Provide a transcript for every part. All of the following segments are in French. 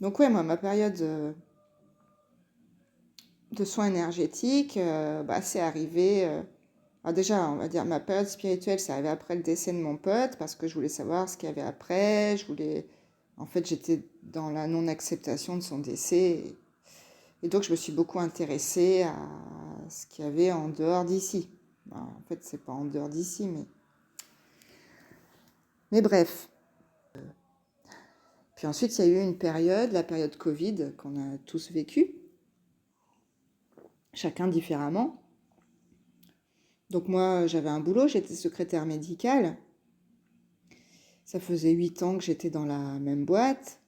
Donc ouais, moi, ma période de soins énergétiques, c'est arrivé. Alors déjà, on va dire, ma période spirituelle, c'est arrivé après le décès de mon pote, parce que je voulais savoir ce qu'il y avait après. En fait, j'étais dans la non-acceptation de son décès. Et donc, je me suis beaucoup intéressée à ce qu'il y avait en dehors d'ici. En fait, c'est pas en dehors d'ici, mais bref. Puis ensuite, il y a eu une période, la période Covid, qu'on a tous vécue, chacun différemment. Donc moi, j'avais un boulot, j'étais secrétaire médicale. Ça faisait 8 ans que j'étais dans la même boîte.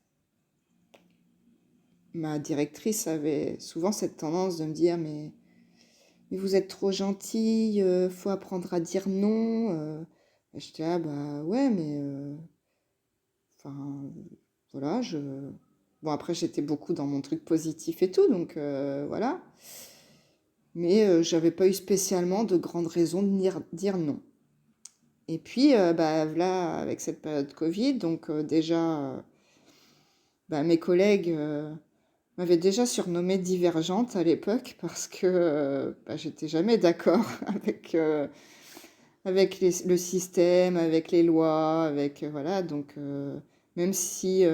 Ma directrice avait souvent cette tendance de me dire, mais vous êtes trop gentille, faut apprendre à dire non. Et j'étais là, bah ouais, mais enfin, voilà, Bon, après, j'étais beaucoup dans mon truc positif et tout, donc voilà. Mais j'avais pas eu spécialement de grandes raisons de dire non. Et puis, là, avec cette période Covid, donc déjà, mes collègues m'avaient déjà surnommée divergente à l'époque parce que j'étais jamais d'accord avec le système, avec les lois, avec voilà. Donc, même si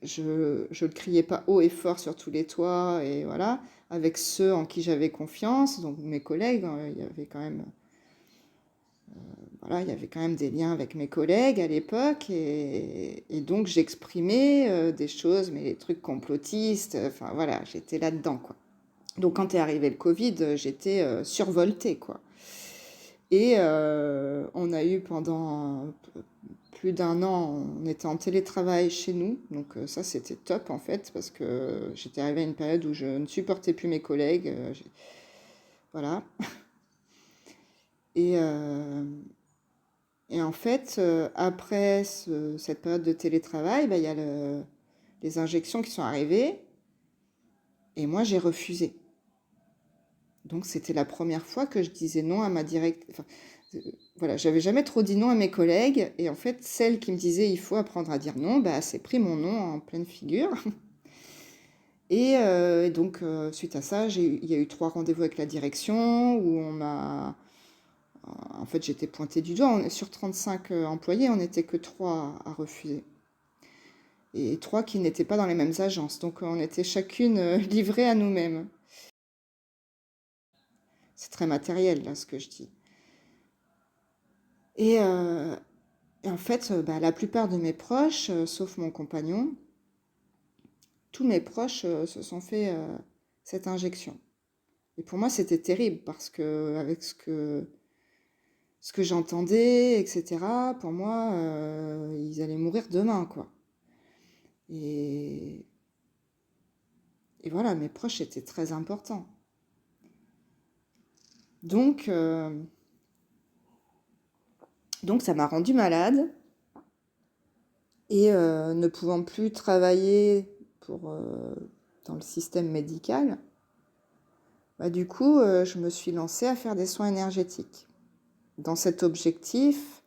je le criais pas haut et fort sur tous les toits, et voilà, avec ceux en qui j'avais confiance, donc mes collègues, hein, il y avait quand même, voilà, il y avait quand même des liens avec mes collègues à l'époque, et donc j'exprimais des choses, mais les trucs complotistes, enfin voilà, j'étais là-dedans, quoi. Donc quand est arrivé le Covid, j'étais survoltée, quoi. Et on a eu pendant plus d'un an, on était en télétravail chez nous, donc ça c'était top en fait, parce que j'étais arrivée à une période où je ne supportais plus mes collègues, voilà. Et, euh, et en fait, après cette période de télétravail, il y a les injections qui sont arrivées, et moi j'ai refusé. Donc c'était la première fois que je disais non à ma directrice. Enfin, voilà, j'avais jamais trop dit non à mes collègues, et en fait, celle qui me disait il faut apprendre à dire non, bah, s'est pris mon nom en pleine figure. Et donc, suite à ça, il y a eu 3 rendez-vous avec la direction où on m'a. En fait, j'étais pointée du doigt. Sur 35 employés, on n'était que 3 à refuser. Et 3 qui n'étaient pas dans les mêmes agences. Donc, on était chacune livrée à nous-mêmes. C'est très matériel, là, ce que je dis. Et, euh, et en fait, la plupart de mes proches, sauf mon compagnon, tous mes proches se sont fait cette injection. Et pour moi, c'était terrible parce que, avec ce que j'entendais, etc., pour moi, ils allaient mourir demain, quoi. Et, et voilà, mes proches étaient très importants. Donc, euh, donc ça m'a rendue malade, et ne pouvant plus travailler dans le système médical, du coup, je me suis lancée à faire des soins énergétiques dans cet objectif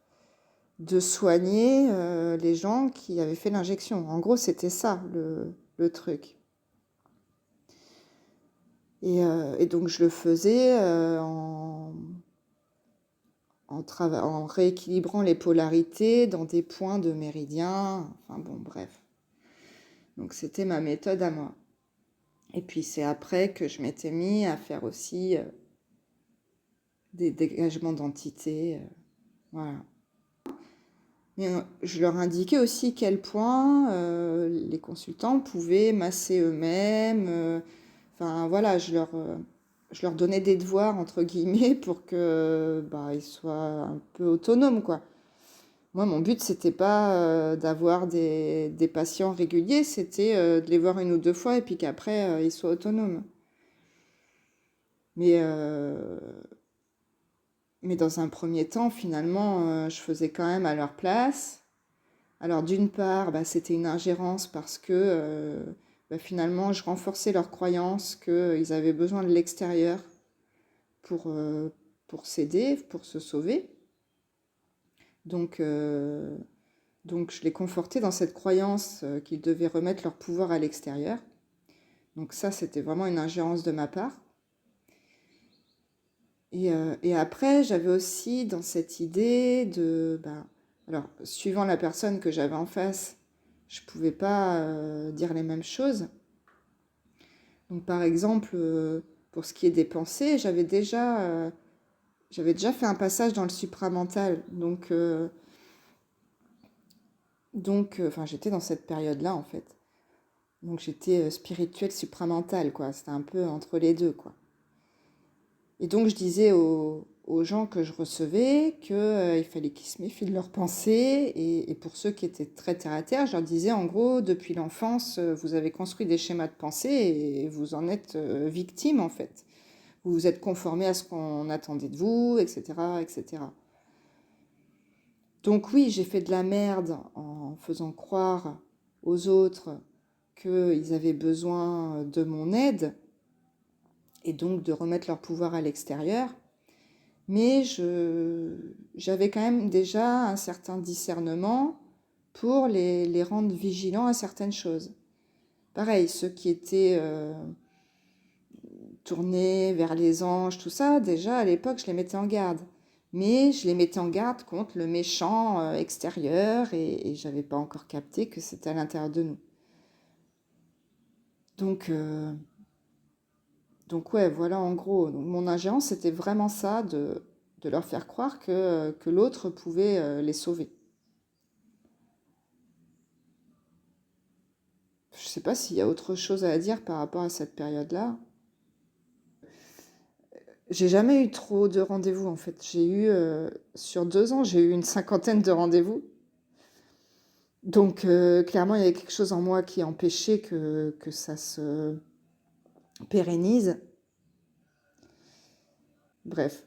de soigner les gens qui avaient fait l'injection. En gros, c'était ça le truc. Et donc je le faisais en rééquilibrant les polarités dans des points de méridien. Enfin bon, bref. Donc c'était ma méthode à moi. Et puis c'est après que je m'étais mis à faire aussi des dégagements d'entités. Voilà. Mais je leur indiquais aussi quel point les consultants pouvaient masser eux-mêmes. Enfin voilà, je leur donnais des devoirs entre guillemets pour que ils soient un peu autonomes, quoi. Moi, mon but, c'était pas d'avoir des patients réguliers, c'était de les voir 1 ou 2 fois et puis qu'après ils soient autonomes. Mais mais dans un premier temps, finalement, je faisais quand même à leur place. Alors d'une part, c'était une ingérence parce que finalement, je renforçais leur croyance qu'ils avaient besoin de l'extérieur pour, euh, pour s'aider, pour se sauver. Donc, Donc je les confortais dans cette croyance qu'ils devaient remettre leur pouvoir à l'extérieur. Donc ça, c'était vraiment une ingérence de ma part. Et après, j'avais aussi dans cette idée de... alors, suivant la personne que j'avais en face, je ne pouvais pas dire les mêmes choses. Donc par exemple, pour ce qui est des pensées, j'avais déjà fait un passage dans le supramental. Enfin, j'étais dans cette période-là, en fait. Donc j'étais spirituelle supramental, quoi. C'était un peu entre les deux, quoi. Et donc je disais aux gens que je recevais qu'il fallait qu'ils se méfient de leurs pensées. Et pour ceux qui étaient très terre à terre, je leur disais en gros, depuis l'enfance, vous avez construit des schémas de pensée et vous en êtes victime, en fait. Vous vous êtes conformé à ce qu'on attendait de vous, etc., etc. Donc oui, j'ai fait de la merde en faisant croire aux autres qu'ils avaient besoin de mon aide et donc de remettre leur pouvoir à l'extérieur. Mais j'avais quand même déjà un certain discernement pour les rendre vigilants à certaines choses. Pareil, ceux qui étaient tournés vers les anges, tout ça, déjà à l'époque, je les mettais en garde. Mais je les mettais en garde contre le méchant extérieur et je n'avais pas encore capté que c'était à l'intérieur de nous. Donc, euh, donc ouais, voilà en gros. Donc, mon ingérence, c'était vraiment ça, de leur faire croire que l'autre pouvait les sauver. Je ne sais pas s'il y a autre chose à dire par rapport à cette période-là. J'ai jamais eu trop de rendez-vous en fait. Sur 2 ans, j'ai eu une cinquantaine de rendez-vous. Donc clairement, il y avait quelque chose en moi qui empêchait que ça se pérennise. Bref,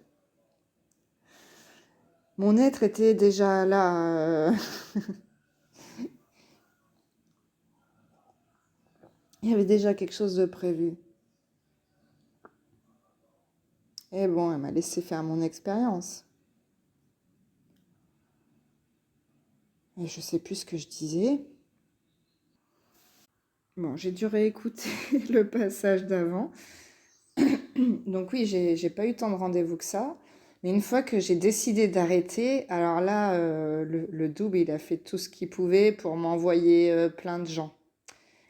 mon être était déjà là. Il y avait déjà quelque chose de prévu. Et bon, elle m'a laissé faire mon expérience. Et je sais plus ce que je disais. Bon, j'ai dû réécouter le passage d'avant. Donc oui, j'ai pas eu tant de rendez-vous que ça. Mais une fois que j'ai décidé d'arrêter, alors là, le double, il a fait tout ce qu'il pouvait pour m'envoyer plein de gens,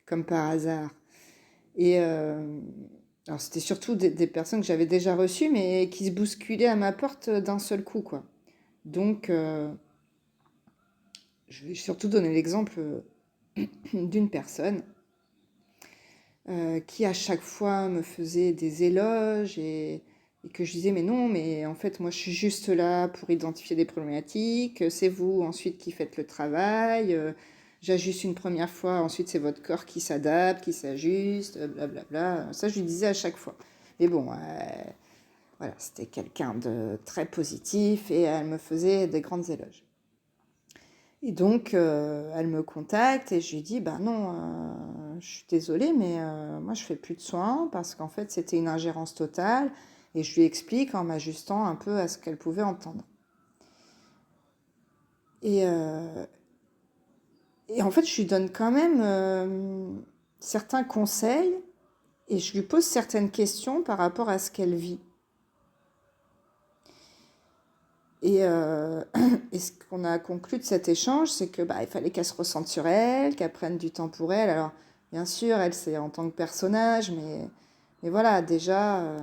comme par hasard. Et alors c'était surtout des personnes que j'avais déjà reçues, mais qui se bousculaient à ma porte d'un seul coup, quoi. Donc, je vais surtout donner l'exemple d'une personne qui à chaque fois me faisait des éloges et que je disais mais non, mais en fait moi je suis juste là pour identifier des problématiques, c'est vous ensuite qui faites le travail, j'ajuste une première fois, ensuite c'est votre corps qui s'adapte, qui s'ajuste, blablabla. Ça je lui disais à chaque fois. Mais bon, voilà, c'était quelqu'un de très positif et elle me faisait des grandes éloges. Et donc, elle me contacte et je lui dis, bah non, je suis désolée, mais moi je fais plus de soins parce qu'en fait c'était une ingérence totale. Et je lui explique en m'ajustant un peu à ce qu'elle pouvait entendre. Et, euh, et en fait, je lui donne quand même certains conseils et je lui pose certaines questions par rapport à ce qu'elle vit. Et, euh, et ce qu'on a conclu de cet échange, c'est que il fallait qu'elle se ressente sur elle, qu'elle prenne du temps pour elle. Alors, bien sûr, elle, c'est en tant que personnage, mais voilà, déjà,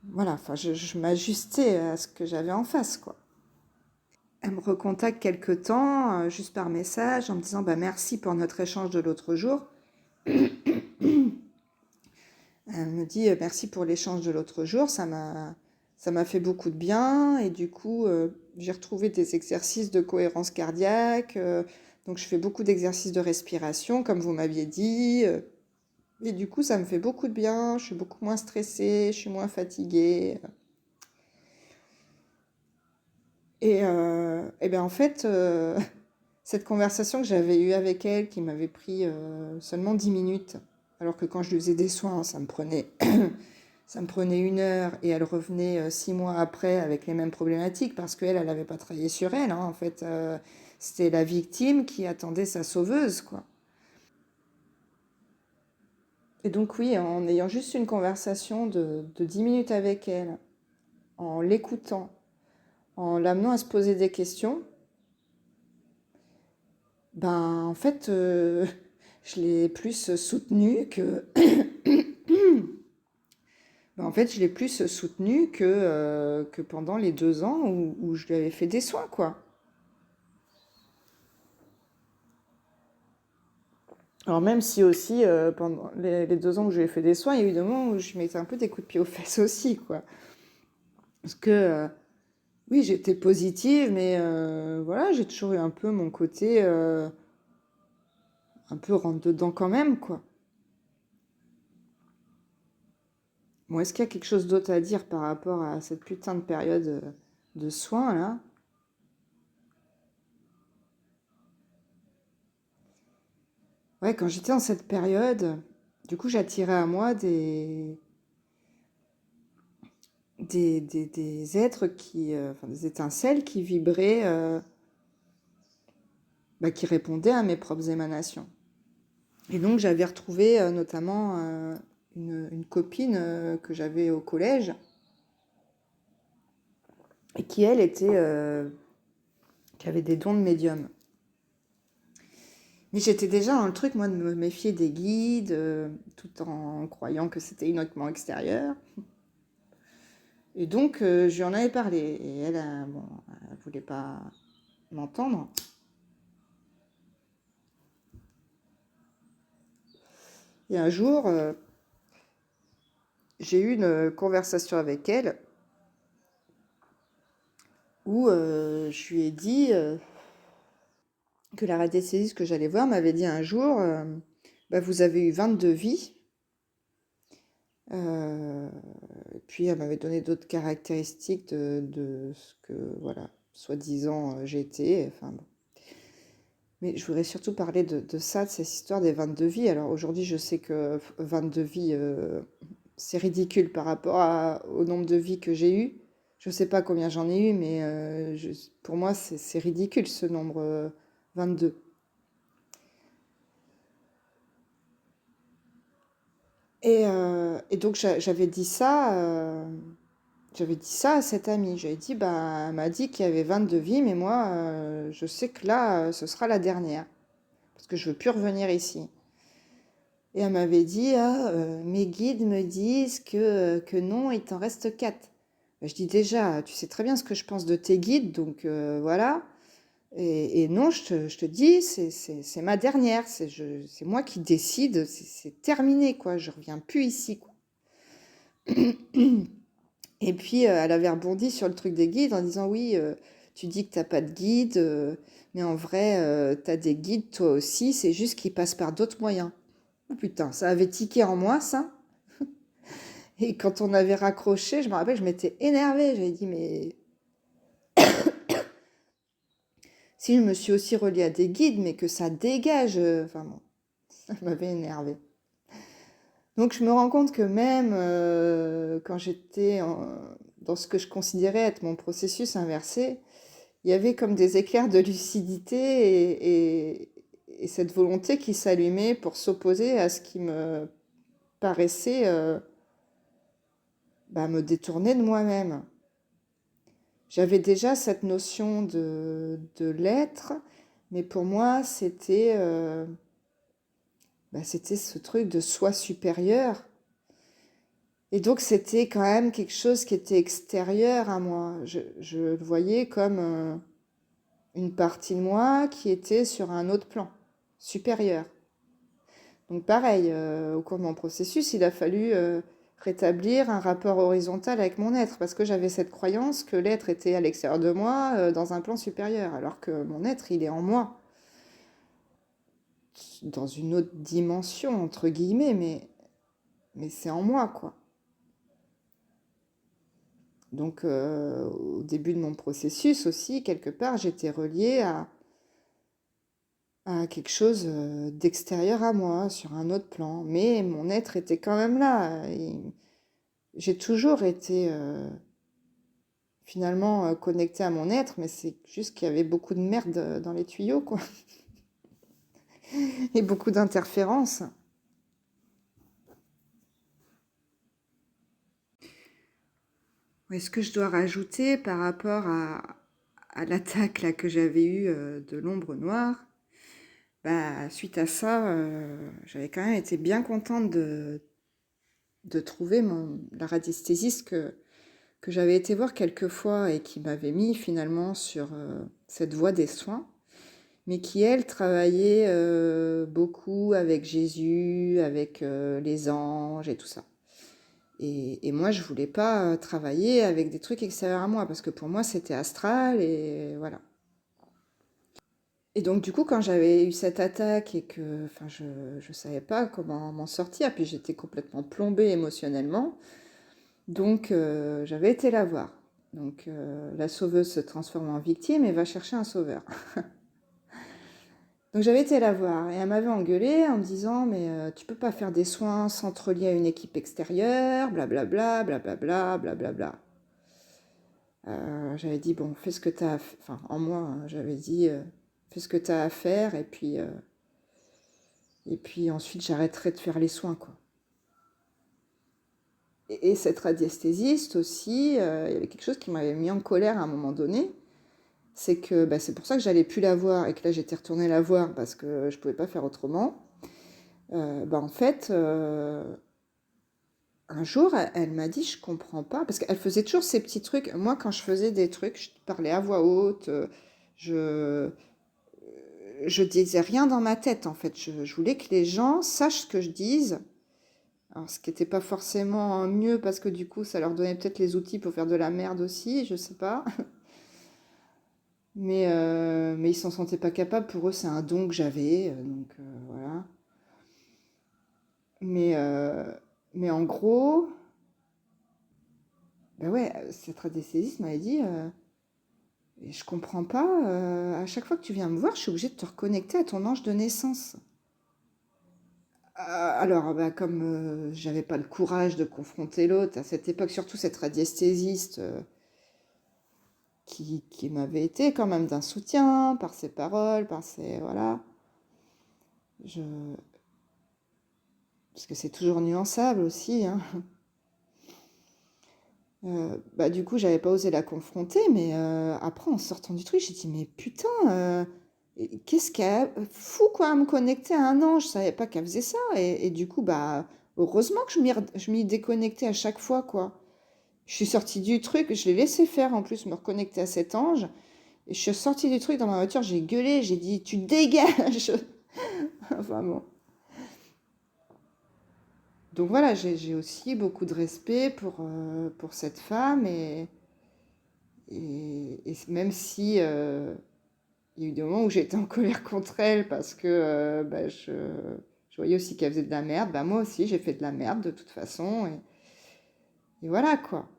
voilà, enfin, je m'ajustais à ce que j'avais en face, quoi. Elle me recontacte quelque temps, juste par message, en me disant merci pour notre échange de l'autre jour. Elle me dit merci pour l'échange de l'autre jour, ça m'a fait beaucoup de bien et du coup j'ai retrouvé des exercices de cohérence cardiaque, donc je fais beaucoup d'exercices de respiration comme vous m'aviez dit, et du coup ça me fait beaucoup de bien, je suis beaucoup moins stressée, je suis moins fatiguée. Et bien en fait, cette conversation que j'avais eue avec elle, qui m'avait pris seulement 10 minutes, alors que quand je lui faisais des soins, ça me prenait ça me prenait 1 heure et elle revenait 6 mois après avec les mêmes problématiques parce qu'elle, elle n'avait pas travaillé sur elle, hein, en fait. C'était la victime qui attendait sa sauveuse, quoi. Et donc oui, en ayant juste une conversation de 10 minutes avec elle, en l'écoutant, en l'amenant à se poser des questions, ben en fait, je l'ai plus soutenue que... ben, en fait, je l'ai plus soutenue que pendant les 2 ans où je lui avais fait des soins, quoi. Alors même si aussi, pendant les 2 ans où je lui ai fait des soins, il y a eu des moments où je mettais un peu des coups de pied aux fesses aussi, quoi. Parce que, oui, j'étais positive, mais voilà, j'ai toujours eu un peu mon côté un peu rentre-dedans quand même, quoi. Bon, est-ce qu'il y a quelque chose d'autre à dire par rapport à cette putain de période de soins, là? Ouais, quand j'étais dans cette période, du coup, j'attirais à moi des êtres enfin, des étincelles qui vibraient, bah, qui répondaient à mes propres émanations. Et donc, j'avais retrouvé notamment une copine que j'avais au collège et qui, elle, qui avait des dons de médium. Mais j'étais déjà dans le truc, moi, de me méfier des guides, tout en croyant que c'était uniquement extérieur. Et donc, je lui en avais parlé. Et elle, bon, elle voulait pas m'entendre. Et un jour, j'ai eu une conversation avec elle où je lui ai dit que la radiesthésiste que j'allais voir m'avait dit un jour, bah, vous avez eu 22 vies. Et puis elle m'avait donné d'autres caractéristiques de ce que, voilà, soi-disant j'étais. Enfin, bon. Mais je voudrais surtout parler de ça, de cette histoire des 22 vies. Alors aujourd'hui, je sais que 22 vies, c'est ridicule par rapport au nombre de vies que j'ai eues. Je ne sais pas combien j'en ai eu, mais pour moi, c'est ridicule ce nombre 22. Et donc j'avais dit ça à cette amie. J'avais dit, bah, elle m'a dit qu'il y avait 22 vies, mais moi, je sais que là, ce sera la dernière, parce que je veux plus revenir ici. Et elle m'avait dit, ah, mes guides me disent que non, il t'en reste 4. Je dis déjà, tu sais très bien ce que je pense de tes guides, donc voilà. Et non, je te dis, c'est ma dernière, c'est moi qui décide, c'est terminé, quoi. Je reviens plus ici, quoi. Et puis, elle avait rebondi sur le truc des guides en disant, oui, tu dis que t'as pas de guide, mais en vrai, t'as des guides toi aussi, c'est juste qu'ils passent par d'autres moyens. Oh putain, ça avait tiqué en moi, ça. Et quand on avait raccroché, je me rappelle, je m'étais énervée. J'avais dit, mais si je me suis aussi reliée à des guides, mais que ça dégage. Enfin bon, ça m'avait énervée. Donc je me rends compte que même quand j'étais dans ce que je considérais être mon processus inversé, il y avait comme des éclairs de lucidité et cette volonté qui s'allumait pour s'opposer à ce qui me paraissait bah, me détourner de moi-même. J'avais déjà cette notion de l'être, mais pour moi, c'était ce truc de soi supérieur. Et donc, c'était quand même quelque chose qui était extérieur à moi. Je le voyais comme une partie de moi qui était sur un autre plan, supérieur. Donc, pareil, au cours de mon processus, il a fallu rétablir un rapport horizontal avec mon être, parce que j'avais cette croyance que l'être était à l'extérieur de moi, dans un plan supérieur, alors que mon être, il est en moi, dans une autre dimension, entre guillemets, mais c'est en moi, quoi. Donc, au début de mon processus aussi, quelque part, j'étais reliée à quelque chose d'extérieur à moi, sur un autre plan. Mais mon être était quand même là. j'ai toujours été finalement connectée à mon être, mais c'est juste qu'il y avait beaucoup de merde dans les tuyaux, quoi, et beaucoup d'interférences. Est-ce que je dois rajouter par rapport à l'attaque là que j'avais eue de l'ombre noire? Bah, suite à ça, j'avais quand même été bien contente de trouver la radiesthésiste que j'avais été voir quelques fois et qui m'avait mis finalement sur cette voie des soins, mais qui, elle, travaillait beaucoup avec Jésus, avec les anges et tout ça. Et moi, je voulais pas travailler avec des trucs extérieurs à moi, parce que pour moi, c'était astral, et voilà. Et donc, du coup, quand j'avais eu cette attaque et que enfin, je ne savais pas comment m'en sortir, puis j'étais complètement plombée émotionnellement, donc j'avais été la voir. Donc, la sauveuse se transforme en victime et va chercher un sauveur. Donc, j'avais été la voir et elle m'avait engueulée en me disant, mais tu peux pas faire des soins sans te relier à une équipe extérieure, blablabla, blablabla, blablabla. J'avais dit, bon, fais ce que tu as à faire. Enfin, en moi, hein, j'avais dit, fais ce que tu as à faire et puis ensuite, j'arrêterai de faire les soins, quoi. Et cette radiesthésiste aussi, il y avait quelque chose qui m'avait mis en colère à un moment donné. C'est que bah, c'est pour ça que j'allais plus la voir et que là, j'étais retournée la voir parce que je pouvais pas faire autrement. Bah, en fait, un jour, elle m'a dit, je comprends pas, parce qu'elle faisait toujours ces petits trucs. Moi, quand je faisais des trucs, je parlais à voix haute, je je disais rien dans ma tête, en fait. Je voulais que les gens sachent ce que je dise. Alors, ce qui n'était pas forcément mieux, parce que du coup, ça leur donnait peut-être les outils pour faire de la merde aussi, je sais pas. Mais ils s'en sentaient pas capables. Pour eux, c'est un don que j'avais, donc voilà. Mais, euh, mais en gros, bah ouais, cette radiesthésiste m'avait dit, je comprends pas, à chaque fois que tu viens me voir, je suis obligée de te reconnecter à ton ange de naissance. Alors, bah, comme j'avais pas le courage de confronter l'autre à cette époque, surtout cette radiesthésiste qui m'avait été quand même d'un soutien par ses paroles, par ses... Voilà. Je... Parce que c'est toujours nuançable aussi, hein. Bah, du coup, j'avais pas osé la confronter, mais après, en sortant du truc, j'ai dit, mais putain, qu'est-ce qu'elle fou quoi à me connecter à un ange, je savais pas qu'elle faisait ça. Et du coup, bah, heureusement que je m'y déconnectais à chaque fois, quoi. Je suis sortie du truc, je l'ai laissé faire en plus, me reconnecter à cet ange. Et je suis sortie du truc dans ma voiture, j'ai gueulé, j'ai dit, tu dégages. Enfin bon. Donc voilà, j'ai aussi beaucoup de respect pour cette femme et même si il y a eu des moments où j'étais en colère contre elle parce que bah, je voyais aussi qu'elle faisait de la merde, bah moi aussi j'ai fait de la merde de toute façon et voilà quoi.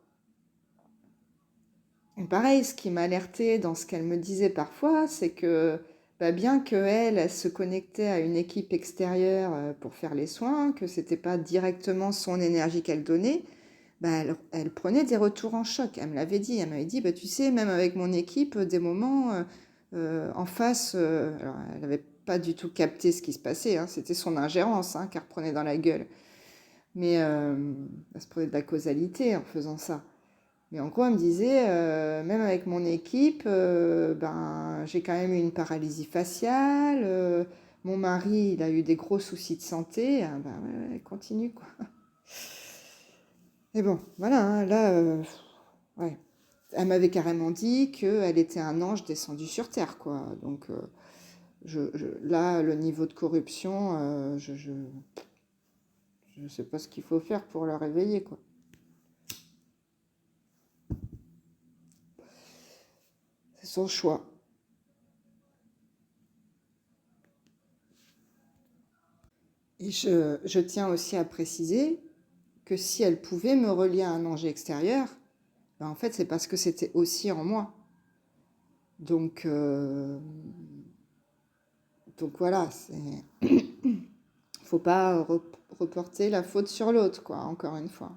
Et pareil, ce qui m'alertait dans ce qu'elle me disait parfois, c'est que bah, bien qu'elle elle se connectait à une équipe extérieure pour faire les soins, que c'était pas directement son énergie qu'elle donnait, bah, elle prenait des retours en choc. Elle me l'avait dit. Elle m'avait dit, bah, tu sais, même avec mon équipe, des moments en face, alors, elle n'avait pas du tout capté ce qui se passait, hein, c'était son ingérence hein, qu'elle reprenait dans la gueule. Mais elle se prenait de la causalité en faisant ça. Mais en gros, elle me disait, même avec mon équipe, ben, j'ai quand même eu une paralysie faciale. Mon mari, il a eu des gros soucis de santé. Ah, ben, ouais, continue, quoi. Et bon, voilà, hein, là, ouais. Elle m'avait carrément dit qu'elle était un ange descendu sur Terre, quoi. Donc, là, le niveau de corruption, je sais pas ce qu'il faut faire pour la réveiller, quoi. C'est son choix. Et je tiens aussi à préciser que si elle pouvait me relier à un ange extérieur, ben en fait, c'est parce que c'était aussi en moi. Donc, donc voilà, c'est... Faut pas reporter la faute sur l'autre, quoi, encore une fois.